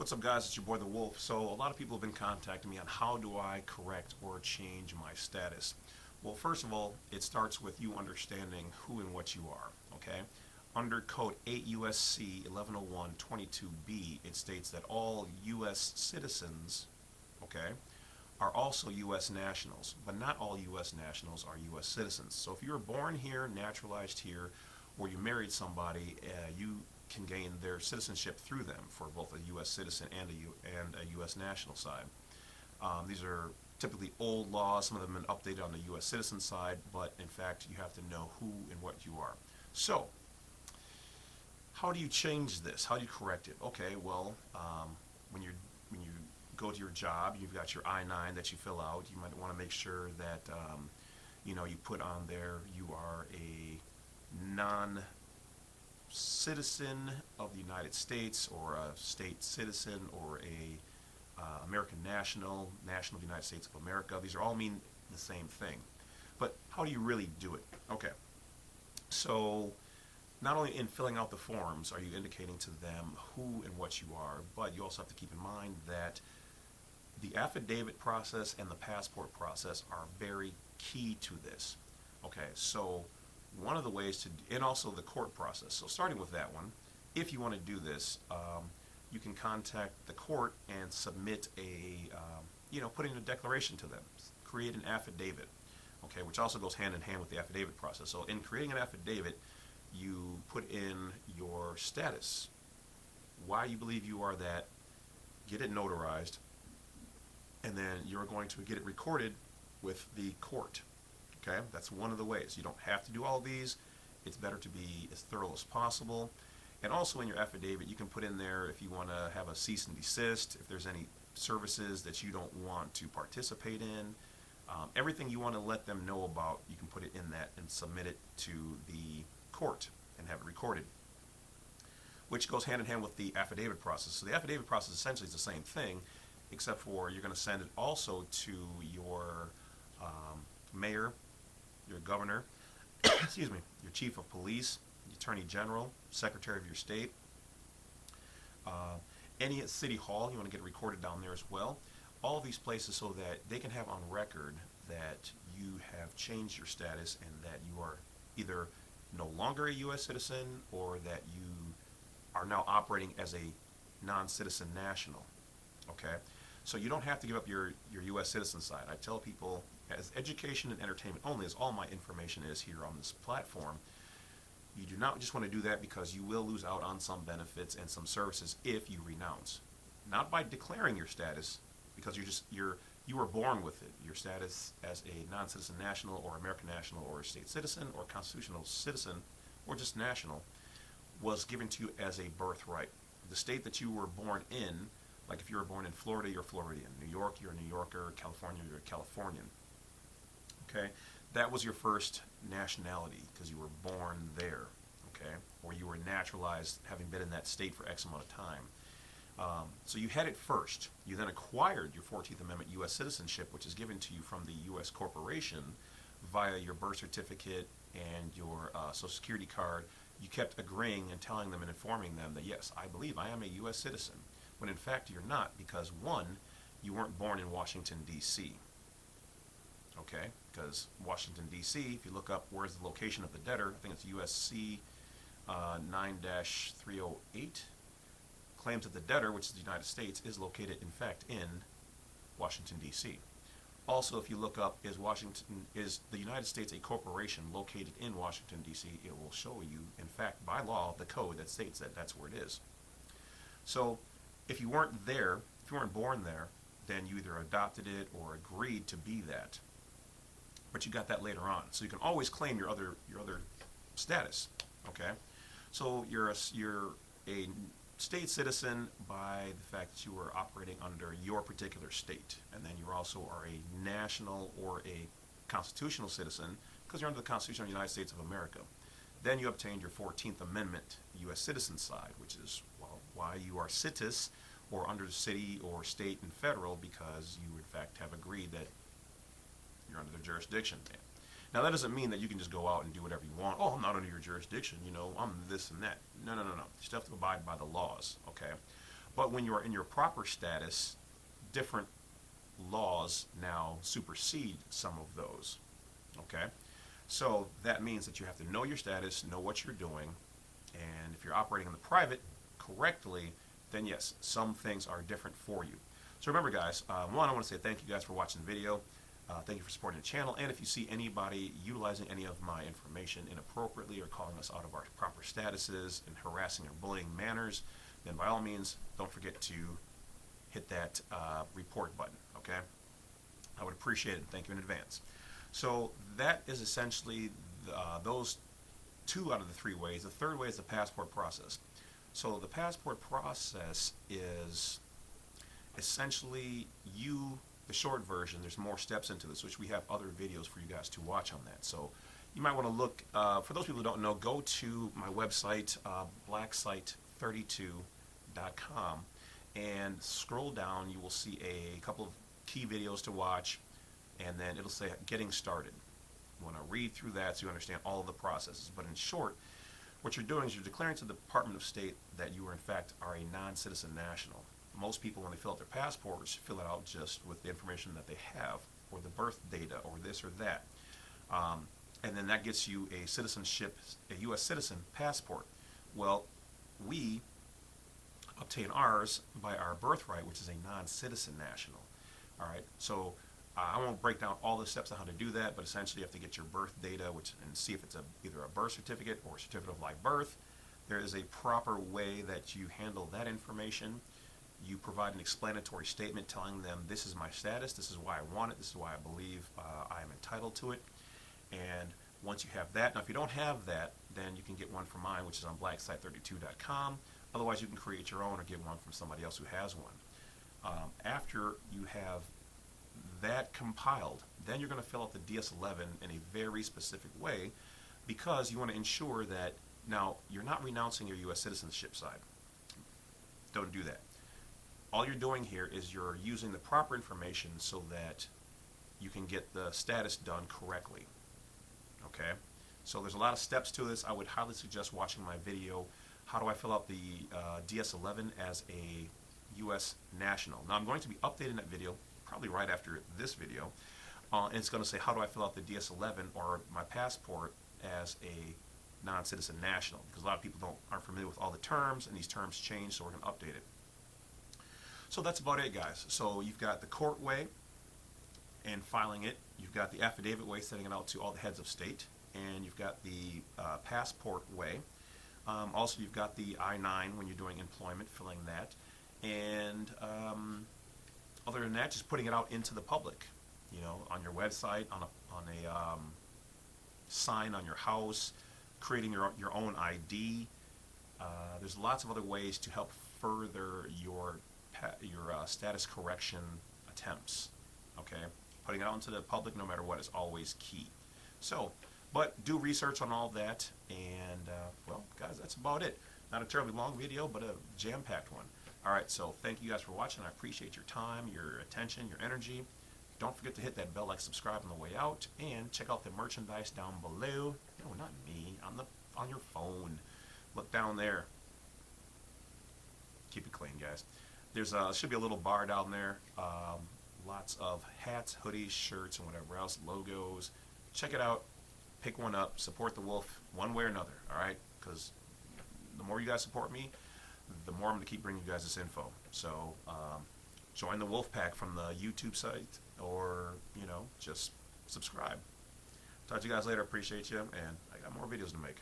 What's up, guys? It's your boy the Wolf. So a lot of people have been contacting me on how do I correct or change my status. Well, first of all, it starts with you understanding who and what you are, okay? Under Code 8 U.S.C. 1101-22B, it states that all U.S. citizens, okay, are also U.S. nationals, but not all U.S. nationals are U.S. citizens. So if you were born here, naturalized here, or you married somebody, you can gain their citizenship through them for both a U.S. citizen and a U.S. national side. These are typically old laws. Some of them have been updated on the U.S. citizen side, but in fact, you have to know who and what you are. So, how do you change this? How do you correct it? Okay, well, when you go to your job, you've got your I-9 that you fill out. You might want to make sure that you put on there you are a non-citizen of the United States, or a state citizen, or a American national of the United States of America. These are all mean the same thing. But how do you really do it? Okay, so not only in filling out the forms are you indicating to them who and what you are, but you also have to keep in mind that the affidavit process and the passport process are very key to this. Okay, so one of the ways to, and also the court process. So starting with that one, if you want to do this, you can contact the court and submit put in a declaration to them. Create an affidavit, okay, which also goes hand in hand with the affidavit process. So in creating an affidavit, you put in your status, why you believe you are that, get it notarized, and then you're going to get it recorded with the court. Okay, that's one of the ways. You don't have to do all of these. It's better to be as thorough as possible. And also in your affidavit, you can put in there if you want to have a cease and desist, if there's any services that you don't want to participate in. Everything you want to let them know about, you can put it in that and submit it to the court and have it recorded, which goes hand in hand with the affidavit process. So the affidavit process essentially is the same thing, except for you're going to send it also to your mayor, your governor, excuse me, your chief of police, the attorney general, secretary of your state, any at city hall. You want to get it recorded down there as well. All of these places so that they can have on record that you have changed your status and that you are either no longer a U.S. citizen or that you are now operating as a non-citizen national. Okay, so you don't have to give up your U.S. citizen side. I tell people, as education and entertainment only, as all my information is here on this platform, you do not just want to do that because you will lose out on some benefits and some services if you renounce. Not by declaring your status, because you were born with it. Your status as a non-citizen national or American national or a state citizen or constitutional citizen or just national was given to you as a birthright. The state that you were born in, like if you were born in Florida, you're Floridian. New York, you're a New Yorker. California, you're a Californian. Okay, that was your first nationality because you were born there. Okay, or you were naturalized having been in that state for X amount of time. So you had it first. You then acquired your 14th Amendment U.S. citizenship, which is given to you from the U.S. corporation via your birth certificate and your Social Security card. You kept agreeing and telling them and informing them that, yes, I believe I am a U.S. citizen, when in fact you're not, because one, you weren't born in Washington, D.C., okay, because Washington, D.C., if you look up where's the location of the debtor, I think it's USC 9-308, claims that the debtor, which is the United States, is located, in fact, in Washington, D.C. Also, if you look up, is the United States a corporation located in Washington, D.C., it will show you, in fact, by law, the code that states that that's where it is. So, if you weren't there, if you weren't born there, then you either adopted it or agreed to be that. But you got that later on. So you can always claim your other status, okay? So you're a state citizen by the fact that you were operating under your particular state, and then you also are a national or a constitutional citizen because you're under the Constitution of the United States of America. Then you obtained your 14th Amendment U.S. citizen side, which is, well, why you are citis or under the city or state and federal, because you in fact have agreed that you're under their jurisdiction. Now that doesn't mean that you can just go out and do whatever you want. Oh, I'm not under your jurisdiction, I'm this and that. No. You still have to abide by the laws, okay? But when you are in your proper status, different laws now supersede some of those. Okay? So that means that you have to know your status, know what you're doing, and if you're operating in the private correctly, then yes, some things are different for you. So remember, guys, one, I want to say thank you guys for watching the video. Thank you for supporting the channel. And if you see anybody utilizing any of my information inappropriately or calling us out of our proper statuses in harassing or bullying manners, then by all means, don't forget to hit that report button, okay? I would appreciate it. Thank you in advance. So that is essentially those 2 out of the 3 ways. The third way is the passport process. So the passport process is essentially the short version. There's more steps into this, which we have other videos for you guys to watch on that. So you might want to look, for those people who don't know, go to my website, blacksite32.com, and scroll down. You will see a couple of key videos to watch, and then it'll say getting started. You want to read through that so you understand all of the processes. But in short, what you're doing is you're declaring to the Department of State that you are in fact are a non-citizen national. Most people, when they fill out their passports, fill it out just with the information that they have, or the birth data, or this or that. And then that gets you a citizenship, a U.S. citizen passport. Well, we obtain ours by our birthright, which is a non-citizen national. All right, so I won't break down all the steps on how to do that, but essentially you have to get your birth data, and see if it's either a birth certificate or a certificate of live birth. There is a proper way that you handle that information. You provide an explanatory statement telling them this is my status, this is why I want it, this is why I believe I am entitled to it. And once you have that, now if you don't have that, then you can get one from mine, which is on blacksite32.com. Otherwise, you can create your own or get one from somebody else who has one. After you have that compiled, then you're going to fill out the DS-11 in a very specific way, because you want to ensure that now you're not renouncing your U.S. citizenship side. Don't do that. All you're doing here is you're using the proper information so that you can get the status done correctly. Okay? So there's a lot of steps to this. I would highly suggest watching my video, how do I fill out the DS-11 as a U.S. national. Now I'm going to be updating that video probably right after this video, and it's going to say how do I fill out the DS-11 or my passport as a non-citizen national, because a lot of people aren't familiar with all the terms, and these terms change, so we're going to update it. So that's about it, guys. So you've got the court way and filing it. You've got the affidavit way, sending it out to all the heads of state. And you've got the passport way. Also, you've got the I-9 when you're doing employment, filling that. And other than that, just putting it out into the public. You know, on your website, on a sign on your house, creating your own ID. There's lots of other ways to help further your status correction attempts. Okay, putting it out into the public, no matter what, is always key. So, but do research on all that, and well, guys, that's about it. Not a terribly long video, but a jam-packed one. All right, so thank you guys for watching. I appreciate your time, your attention, your energy. Don't forget to hit that bell, like, subscribe on the way out, and check out the merchandise down below. No, not me, on your phone. Look down there. Keep it clean, guys. There's should be a little bar down there. Lots of hats, hoodies, shirts, and whatever else, logos. Check it out. Pick one up. Support the Wolf one way or another, all right? Because the more you guys support me, the more I'm going to keep bringing you guys this info. So join the Wolf Pack from the YouTube site, or, you know, just subscribe. Talk to you guys later. Appreciate you, and I got more videos to make.